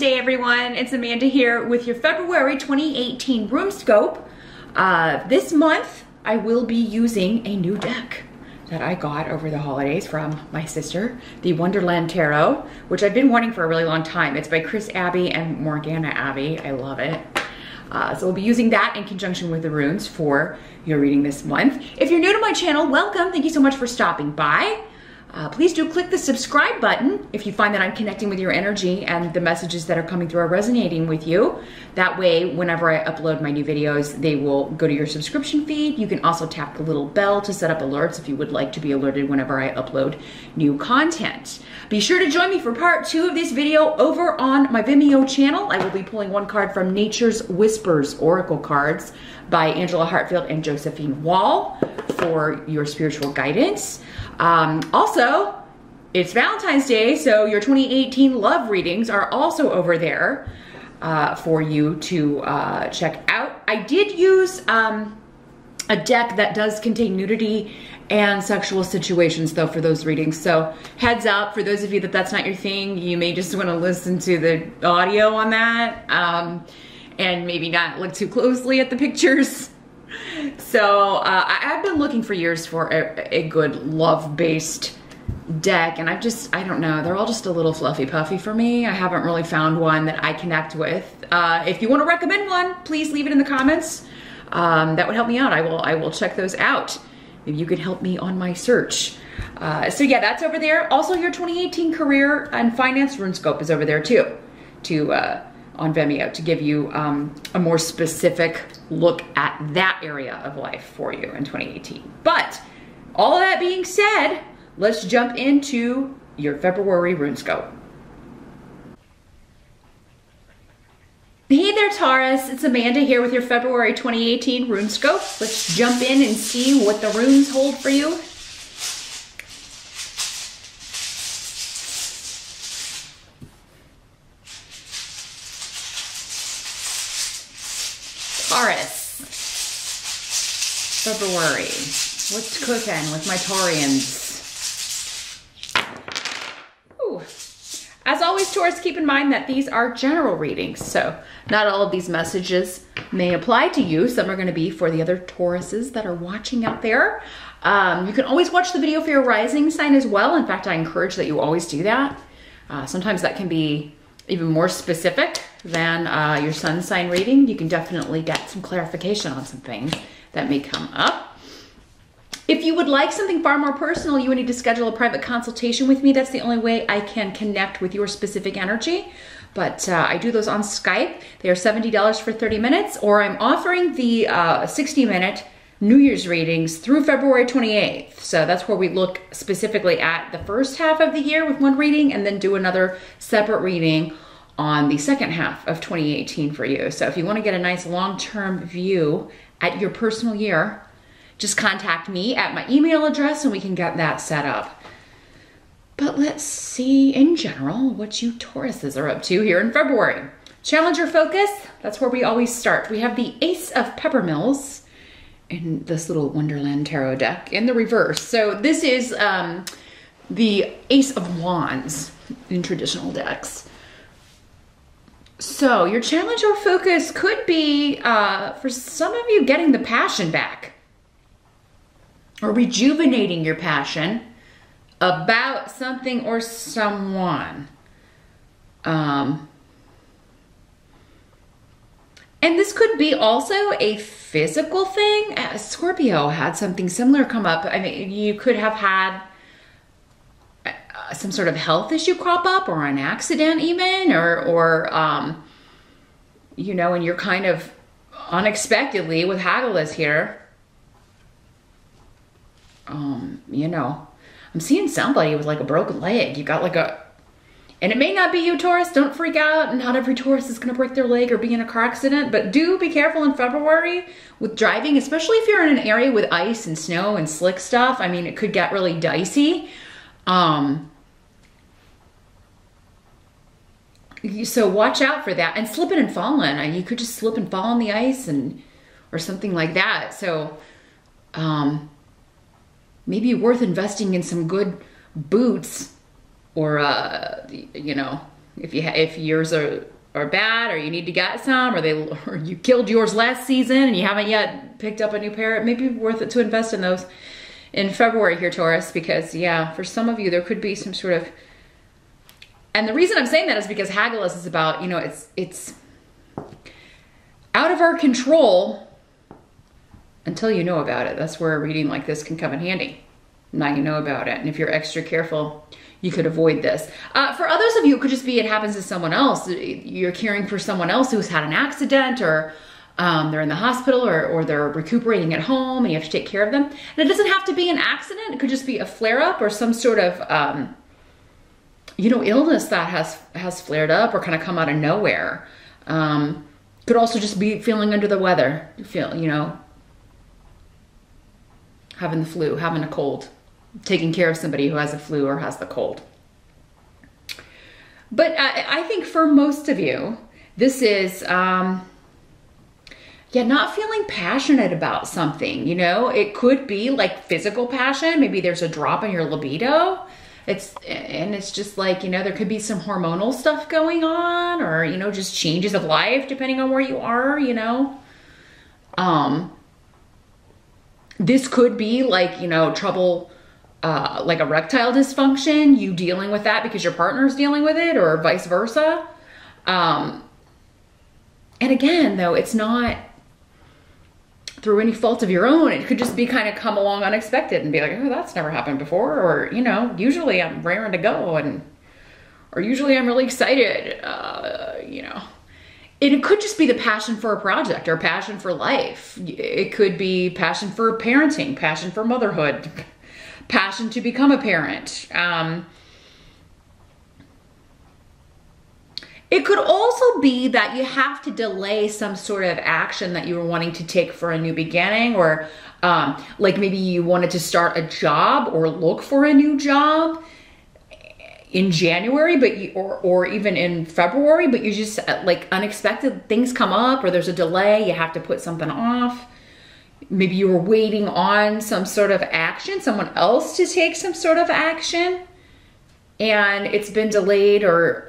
Day, everyone. It's Amanda here with your February 2018 RuneScope. This month, I will be using a new deck that I got over the holidays from my sister, the Wonderland Tarot, which I've been wanting for a really long time. It's by Chris Abbey and Morgana Abbey. I love it. So we'll be using that in conjunction with the runes for your reading this month. If you're new to my channel, welcome. Thank you so much for stopping by. Please do click the subscribe button if you find that I'm connecting with your energy and the messages that are coming through are resonating with you. That way, whenever I upload my new videos, they will go to your subscription feed. You can also tap the little bell to set up alerts if you would like to be alerted whenever I upload new content. Be sure to join me for part 2 of this video over on my Vimeo channel. I will be pulling one card from Nature's Whispers Oracle cards by Angela Hartfield and Josephine Wall for your spiritual guidance. Also, it's Valentine's Day, so your 2018 love readings are also over there for you to check out. I did use a deck that does contain nudity and sexual situations, though, for those readings. So heads up, for those of you that that's not your thing, you may just want to listen to the audio on that and maybe not look too closely at the pictures. So I've been looking for years for a good love-based deck, and I don't know, they're all just a little fluffy puffy for me. I haven't really found one that I connect with. If you want to recommend one, please leave it in the comments. That would help me out. I will check those out. Maybe you could help me on my search. So yeah, that's over there. Also, your 2018 career and finance RuneScope is over there too, on Vimeo, to give you a more specific look at that area of life for you in 2018. But all of that being said, let's jump into your February RuneScope. Hey there, Taurus. It's Amanda here with your February 2018 RuneScope. Let's jump in and see what the runes hold for you. Taurus, February, what's cooking with my Taurians? Ooh. As always, Taurus, keep in mind that these are general readings, so not all of these messages may apply to you. Some are going to be for the other Tauruses that are watching out there. You can always watch the video for your rising sign as well. In fact, I encourage that you always do that. Sometimes that can be even more specific than your sun sign reading. You can definitely get some clarification on some things that may come up. If you would like something far more personal, you would need to schedule a private consultation with me. That's the only way I can connect with your specific energy. But I do those on Skype. They are $70 for 30 minutes, or I'm offering the 60-minute New Year's readings through February 28th. So that's where we look specifically at the first half of the year with one reading and then do another separate reading on the second half of 2018 for you. So if you want to get a nice long-term view at your personal year, just contact me at my email address and we can get that set up. But let's see in general what you Tauruses are up to here in February. Challenger focus, that's where we always start. We have the Ace of Peppermills in this little Wonderland Tarot deck in the reverse. So this is the Ace of Wands in traditional decks. So your challenge or focus could be, for some of you, getting the passion back or rejuvenating your passion about something or someone. And this could be also a physical thing. Scorpio had something similar come up. I mean, you could have had some sort of health issue crop up, or an accident even, or you know, and you're kind of unexpectedly with Haggles here. You know, I'm seeing somebody with like a broken leg. You got like and it may not be you, Taurus. Don't freak out. Not every Taurus is going to break their leg or be in a car accident, but do be careful in February with driving, especially if you're in an area with ice and snow and slick stuff. I mean, it could get really dicey. So watch out for that. And slipping and falling. You could just slip and fall on the ice or something like that. So maybe worth investing in some good boots or, you know, if yours are bad, or you need to get some, or you killed yours last season and you haven't yet picked up a new pair, it may be worth it to invest in those in February here, Taurus, because yeah, for some of you, there could be some sort of, and the reason I'm saying that is because Haggis is about, you know, it's out of our control until you know about it. That's where a reading like this can come in handy. Now you know about it. And if you're extra careful, you could avoid this. For others of you, it could just be it happens to someone else. You're caring for someone else who's had an accident, or they're in the hospital, or they're recuperating at home and you have to take care of them. And it doesn't have to be an accident. It could just be a flare-up or some sort of, you know, illness that has flared up or kind of come out of nowhere. Could also just be feeling under the weather, you know, having the flu, having a cold, taking care of somebody who has a flu or has the cold. But I think for most of you, this is, yeah, not feeling passionate about something, you know. It could be like physical passion. Maybe there's a drop in your libido. It's just like, you know, there could be some hormonal stuff going on, or, you know, just changes of life depending on where you are, you know. This could be like, you know, trouble, like erectile dysfunction, you dealing with that because your partner's dealing with it, or vice versa. And again, though, it's not through any fault of your own. It could just be kind of come along unexpected and be like, oh, that's never happened before. Or, you know, usually I'm raring to go, or usually I'm really excited, you know. And it could just be the passion for a project or passion for life. It could be passion for parenting, passion for motherhood, passion to become a parent. It could also be that you have to delay some sort of action that you were wanting to take for a new beginning, or like maybe you wanted to start a job or look for a new job in January, but or even in February, but you just like unexpected things come up, or there's a delay, you have to put something off. Maybe you were waiting on some sort of action, someone else to take some sort of action, and it's been delayed, or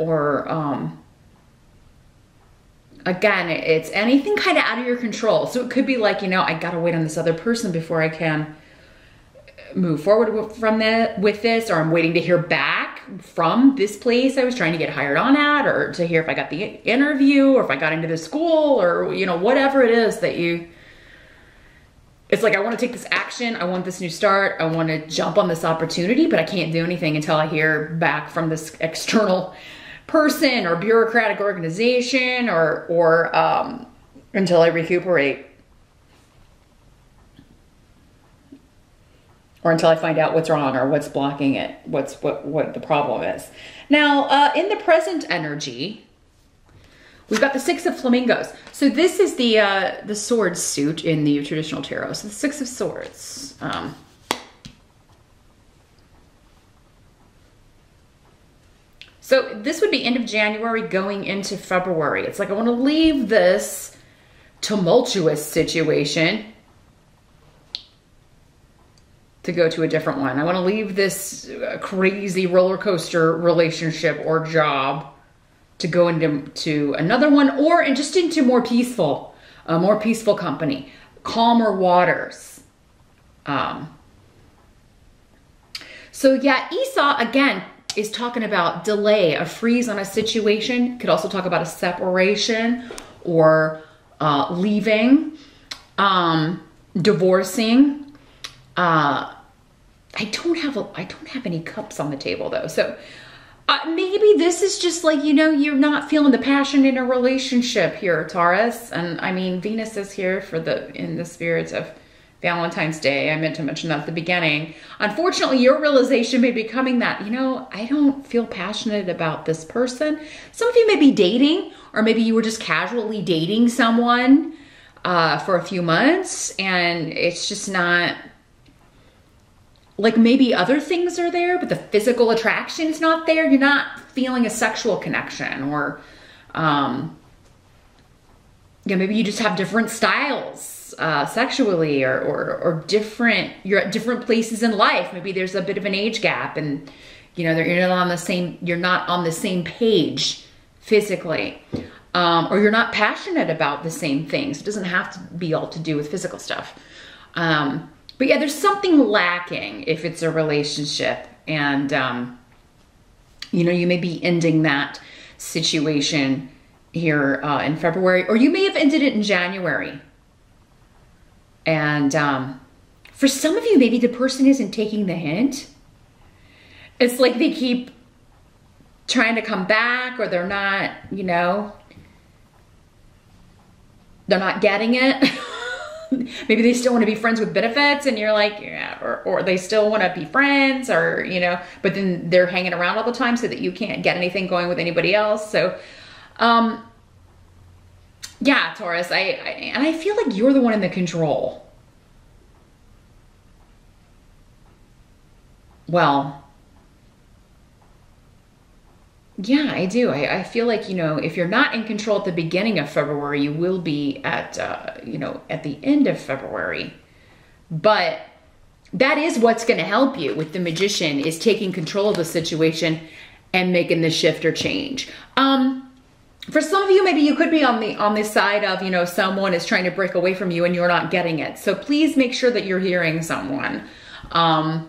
again, it's anything kind of out of your control. So it could be like, you know, I gotta wait on this other person before I can move forward with this, or I'm waiting to hear back from this place I was trying to get hired on at, or to hear if I got the interview, or if I got into the school, or, you know, whatever it is that it's like, I want to take this action, I want this new start, I want to jump on this opportunity, but I can't do anything until I hear back from this external person or bureaucratic organization, or until I recuperate, or until I find out what's wrong or what's blocking it, what the problem is. Now, in the present energy, we've got the Six of Flamingos. So this is the sword suit in the traditional tarot. So the Six of Swords. So this would be end of January going into February. It's like, I want to leave this tumultuous situation to go to a different one. I want to leave this crazy roller coaster relationship or job to go into another one, or just into more peaceful company, calmer waters. So yeah, Esau again is talking about delay, a freeze on a situation. Could also talk about a separation, or leaving, divorcing. I don't have any cups on the table though. So maybe this is just like, you know, you're not feeling the passion in a relationship here, Taurus. And I mean, Venus is here in the spirits of Valentine's Day. I meant to mention that at the beginning. Unfortunately, your realization may be coming that, you know, I don't feel passionate about this person. Some of you may be dating, or maybe you were just casually dating someone for a few months, and it's just not, like, maybe other things are there, but the physical attraction is not there. You're not feeling a sexual connection, or yeah, maybe you just have different styles sexually, or different, you're at different places in life. Maybe there's a bit of an age gap, and You know, you're not on the same page physically, or you're not passionate about the same things. It doesn't have to be all to do with physical stuff. But yeah, there's something lacking if it's a relationship, and you know, you may be ending that situation here in February, or you may have ended it in January. And for some of you, maybe the person isn't taking the hint. It's like they keep trying to come back, or they're not, you know, they're not getting it. Maybe they still want to be friends with benefits, and you're like, yeah, or they still want to be friends, or, you know, but then they're hanging around all the time so that you can't get anything going with anybody else. So, yeah, Taurus, and I feel like you're the one in the control. Well, yeah, I do. I feel like, you know, if you're not in control at the beginning of February, you will be at, you know, at the end of February. But that is what's going to help you with the Magician, is taking control of the situation and making the shift or change. For some of you, maybe you could be on the side of, you know, someone is trying to break away from you and you're not getting it. So please make sure that you're hearing someone and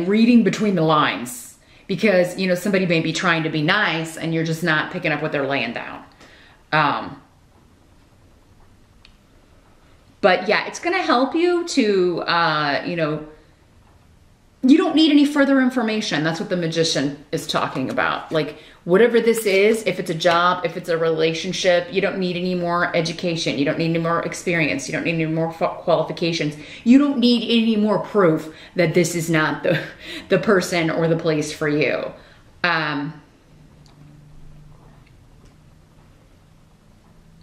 reading between the lines. Because, you know, somebody may be trying to be nice and you're just not picking up what they're laying down. But yeah, it's going to help you to, you know, you don't need any further information. That's what the Magician is talking about. Like, whatever this is, if it's a job, if it's a relationship, you don't need any more education. You don't need any more experience. You don't need any more qualifications. You don't need any more proof that this is not the person or the place for you.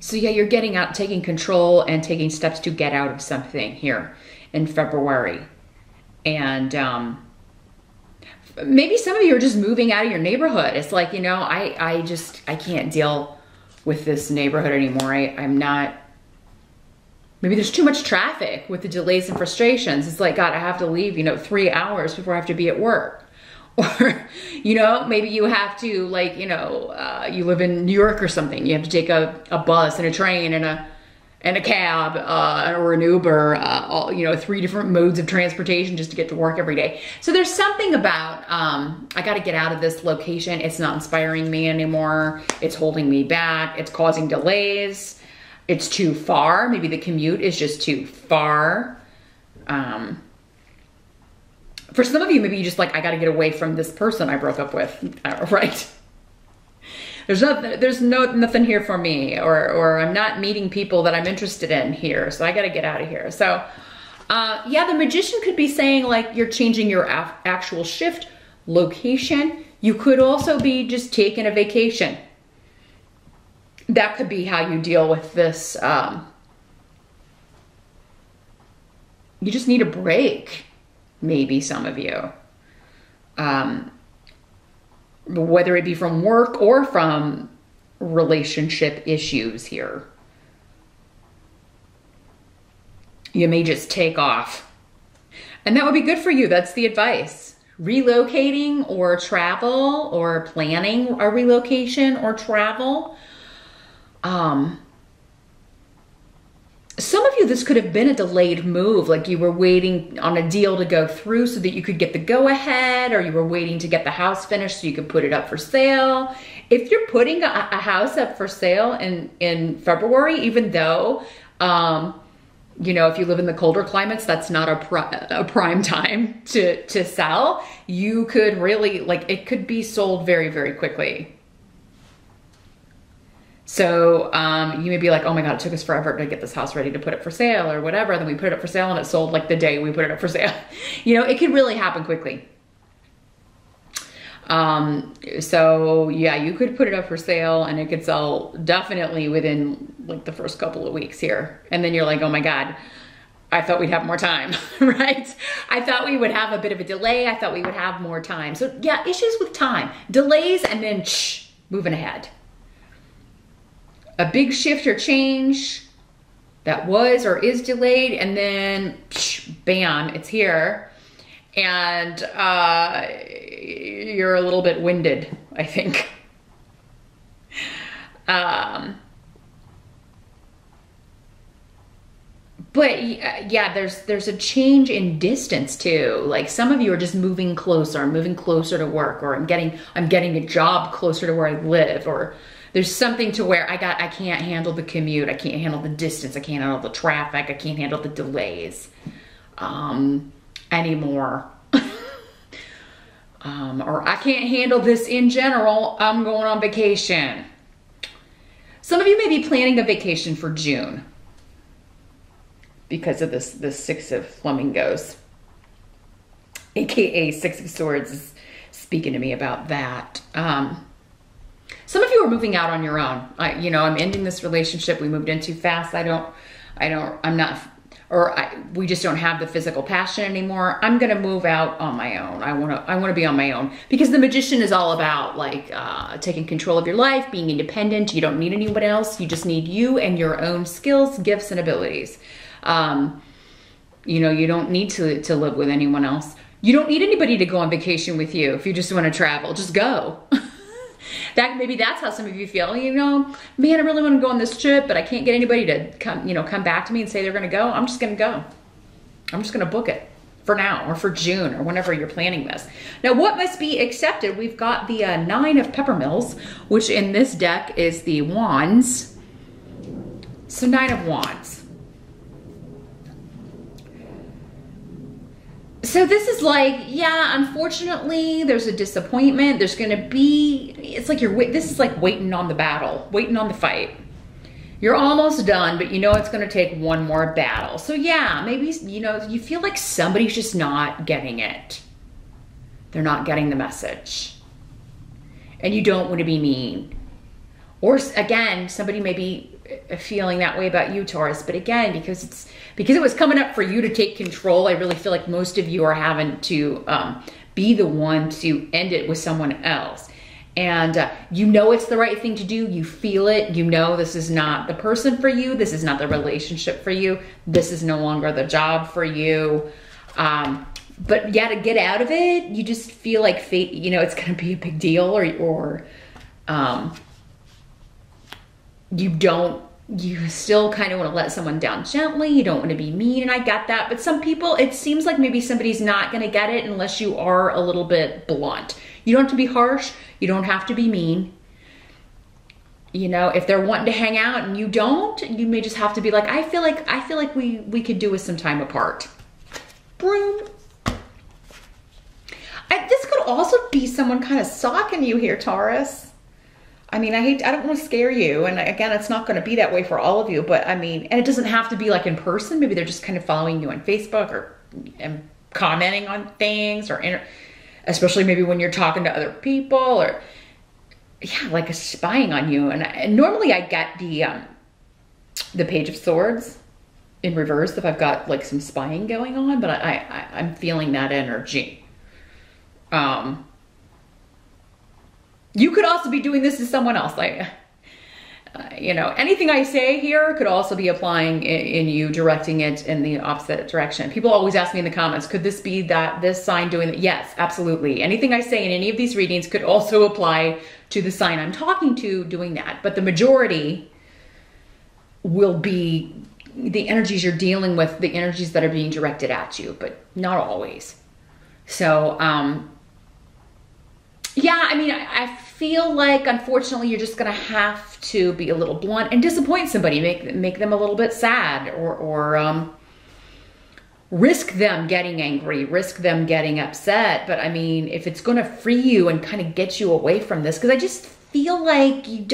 So yeah, you're getting out, taking control and taking steps to get out of something here in February. And maybe some of you are just moving out of your neighborhood. It's like, you know, I can't deal with this neighborhood anymore. I'm not, maybe there's too much traffic with the delays and frustrations. It's like, God, I have to leave, you know, 3 hours before I have to be at work. Or, you know, maybe you have to, like, you know, you live in New York or something. You have to take a bus and a train and a cab or an Uber, all, you know, 3 different modes of transportation just to get to work every day. So there's something about, I got to get out of this location. It's not inspiring me anymore. It's holding me back. It's causing delays. It's too far. Maybe the commute is just too far. For some of you, maybe you just like, I got to get away from this person I broke up with, right? There's nothing here for me, or I'm not meeting people that I'm interested in here, so I got to get out of here. So, yeah, the Magician could be saying like you're changing your actual shift location. You could also be just taking a vacation. That could be how you deal with this. You just need a break, maybe some of you. Whether it be from work or from relationship issues here. You may just take off. And that would be good for you. That's the advice. Relocating or travel, or planning a relocation or travel. Some of you, this could have been a delayed move, like you were waiting on a deal to go through so that you could get the go-ahead, or you were waiting to get the house finished so you could put it up for sale. If you're putting a house up for sale in February, even though, you know, if you live in the colder climates, that's not a prime time to sell, you could really, like, it could be sold very, very quickly. So you may be like, oh my God, it took us forever to get this house ready to put it for sale or whatever. Then we put it up for sale and it sold like the day we put it up for sale. You know, it could really happen quickly. So yeah, you could put it up for sale and it could sell definitely within like the first couple of weeks here. And then you're like, oh my God, I thought we'd have more time, right? I thought we would have a bit of a delay. I thought we would have more time. So yeah, issues with time, delays, and then moving ahead. A big shift or change that was or is delayed, and then bam, it's here. and you're a little bit winded, I think. But yeah, there's a change in distance too. Like some of you are just moving closer. I'm moving closer to work, or I'm getting a job closer to where I live, or there's something to where I can't handle the commute. I can't handle the distance. I can't handle the traffic. I can't handle the delays anymore. Or I can't handle this in general. I'm going on vacation. Some of you may be planning a vacation for June because of this Six of Flamingos, AKA Six of Swords, is speaking to me about that. Some of you are moving out on your own. I'm ending this relationship we moved in too fast. We just don't have the physical passion anymore. I'm gonna move out on my own. I wanna be on my own, because the Magician is all about like taking control of your life, being independent. You don't need anyone else. You just need you and your own skills, gifts, and abilities. You don't need to live with anyone else. You don't need anybody to go on vacation with you. If you just want to travel, just go. Maybe that's how some of you feel. Man, I really want to go on this trip, but I can't get anybody to come back to me and say they're going to go. I'm just going to go. I'm just going to book it for now, or for June, or whenever you're planning this. Now, what must be accepted? We've got the Nine of Peppermills, which in this deck is the Wands. So Nine of Wands. So this is like, yeah, unfortunately, there's a disappointment. There's going to be, it's like this is like waiting on the battle, waiting on the fight. You're almost done, but it's going to take one more battle. So yeah, maybe, you feel like somebody's just not getting it. They're not getting the message. And you don't want to be mean. Or again, somebody may be feeling that way about you, Taurus, but again, because it was coming up for you to take control, I really feel like most of you are having to be the one to end it with someone else. And it's the right thing to do. You feel it. This is not the person for you. This is not the relationship for you. This is no longer the job for you. But yeah, to get out of it, you just feel like fate, it's going to be a big deal, or you still kind of want to let someone down gently. You don't want to be mean, and I get that. But some people, it seems like maybe somebody's not going to get it unless you are a little bit blunt. You don't have to be harsh. You don't have to be mean. If they're wanting to hang out and you don't, you may just have to be like, I feel like we could do with some time apart. Broom. This could also be someone kind of stalking you here, Taurus. I don't want to scare you. And again, it's not going to be that way for all of you, but and it doesn't have to be like in person. Maybe they're just kind of following you on Facebook and commenting on things, especially maybe when you're talking to other people, or yeah, like a spying on you. And normally I get the Page of Swords in reverse if I've got like some spying going on, but I'm feeling that energy. You could also be doing this to someone else. Anything I say here could also be applying in you, directing it in the opposite direction. People always ask me in the comments, could this be this sign doing that? Yes, absolutely. Anything I say in any of these readings could also apply to the sign I'm talking to doing that. But the majority will be the energies you're dealing with, the energies that are being directed at you, but not always. So, yeah, I feel like, unfortunately, you're just going to have to be a little blunt and disappoint somebody, make them a little bit sad, or risk them getting angry, risk them getting upset. But if it's going to free you and kind of get you away from this, because I just feel like you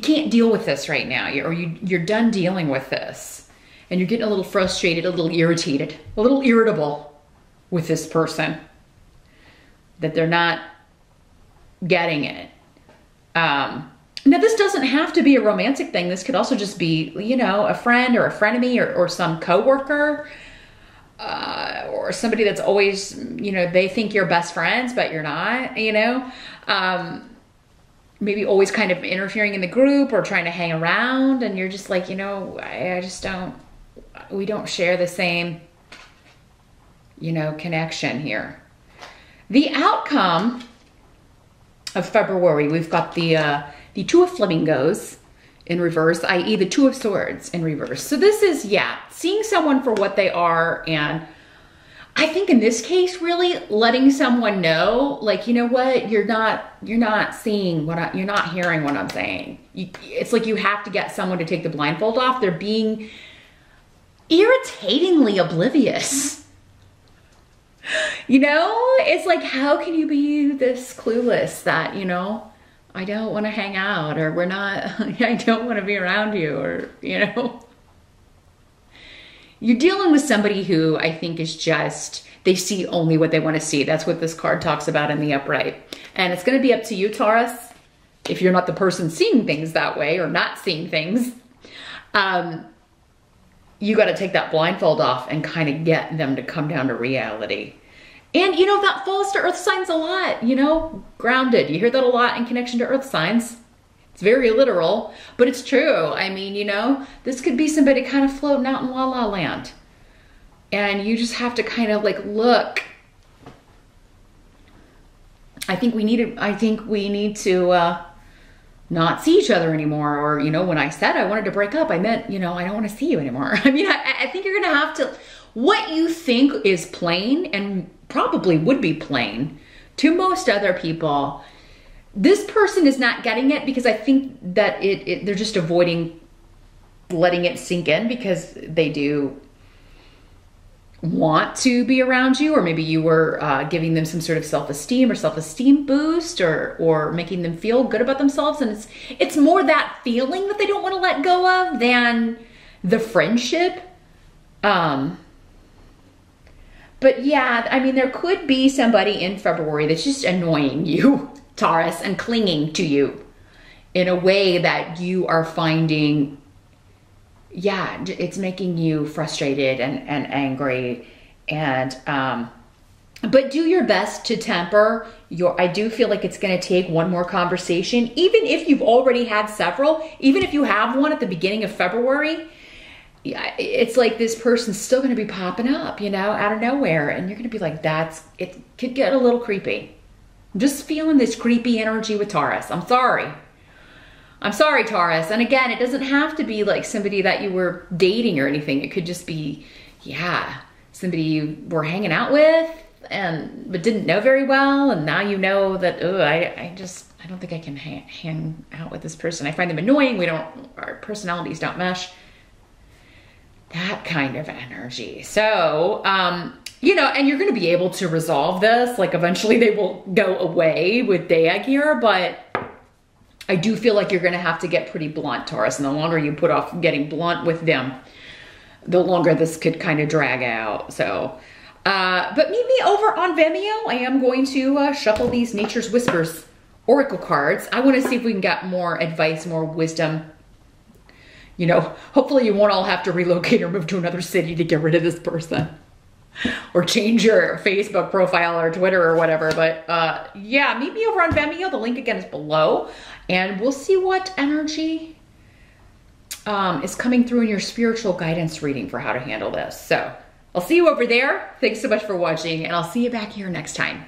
can't deal with this right now, you're done dealing with this, and you're getting a little frustrated, a little irritated, a little irritable with this person, that they're not getting it. Now, this doesn't have to be a romantic thing. This could also just be, a friend or a frenemy, or some coworker, or somebody that's always, they think you're best friends, but you're not, maybe always kind of interfering in the group or trying to hang around, and you're just like, I just don't, we don't share the same, you know, connection here. The outcome of February, we've got the Two of Flamingos in reverse, i.e. the Two of Swords in reverse. So this is, yeah, seeing someone for what they are, and I think in this case, really letting someone know, like, you know what, you're not seeing what you're not hearing what I'm saying. It's like you have to get someone to take the blindfold off. They're being irritatingly oblivious. You know, it's like, how can you be this clueless that, you know, I don't want to hang out, or I don't want to be around you, or, you know. You're dealing with somebody who I think is just, they see only what they want to see. That's what this card talks about in the upright. And it's going to be up to you, Taurus, if you're not the person seeing things that way or not seeing things. You got to take that blindfold off and kind of get them to come down to reality. And, you know, that falls to earth signs a lot, you know, grounded. You hear that a lot in connection to earth signs. It's very literal, but it's true. I mean, you know, this could be somebody kind of floating out in la la land. And you just have to kind of like, look, I think we need to not see each other anymore. Or, you know, when I said I wanted to break up, I meant, you know, I don't want to see you anymore. I mean, I think you're going to have to, what you think is plain, and probably would be plain to most other people, this person is not getting it, because I think that they're just avoiding letting it sink in, because they do want to be around you, or maybe you were giving them some sort of self-esteem or self-esteem boost, or making them feel good about themselves. And it's more that feeling that they don't want to let go of than the friendship. But yeah, I mean, there could be somebody in February that's just annoying you, Taurus, and clinging to you in a way that you are finding, yeah, it's making you frustrated and angry. And, but do your best to temper I do feel like it's going to take one more conversation, even if you've already had several, even if you have one at the beginning of February. Yeah, it's like this person's still going to be popping up, you know, out of nowhere. And you're going to be like, it could get a little creepy. I'm just feeling this creepy energy with Taurus. I'm sorry. I'm sorry, Taurus. And again, it doesn't have to be like somebody that you were dating or anything. It could just be, yeah, somebody you were hanging out with but didn't know very well. And now you know that, oh, I don't think I can hang out with this person. I find them annoying. Our personalities don't mesh. That kind of energy. So, you know, and you're going to be able to resolve this. Like, eventually they will go away with Dayag here, but I do feel like you're going to have to get pretty blunt, Taurus. And the longer you put off getting blunt with them, the longer this could kind of drag out. So, but meet me over on Vimeo. I am going to shuffle these Nature's Whispers Oracle cards. I want to see if we can get more advice, more wisdom. You know, hopefully you won't all have to relocate or move to another city to get rid of this person. Or change your Facebook profile or Twitter or whatever. But yeah, meet me over on Vimeo. The link again is below. And we'll see what energy is coming through in your spiritual guidance reading for how to handle this. So I'll see you over there. Thanks so much for watching, and I'll see you back here next time.